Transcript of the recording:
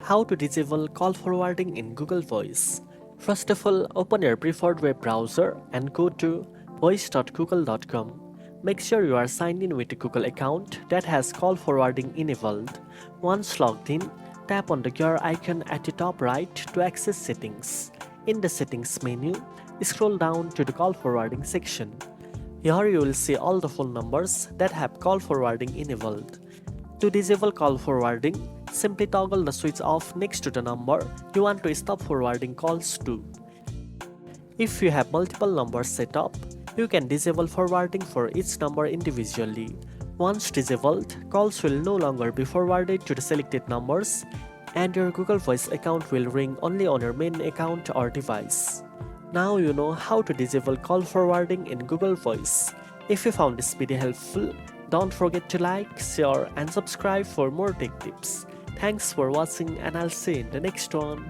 How to disable call forwarding in Google Voice. First of all, open your preferred web browser and go to voice.google.com. Make sure you are signed in with a Google account that has call forwarding enabled. Once logged in, tap on the gear icon at the top right to access settings. In the settings menu, scroll down to the call forwarding section. Here you will see all the phone numbers that have call forwarding enabled. To disable call forwarding, simply toggle the switch off next to the number you want to stop forwarding calls to. If you have multiple numbers set up, you can disable forwarding for each number individually. Once disabled, calls will no longer be forwarded to the selected numbers, and your Google Voice account will ring only on your main account or device. Now you know how to disable call forwarding in Google Voice. If you found this video helpful, don't forget to like, share and subscribe for more tech tips. Thanks for watching and I'll see you in the next one.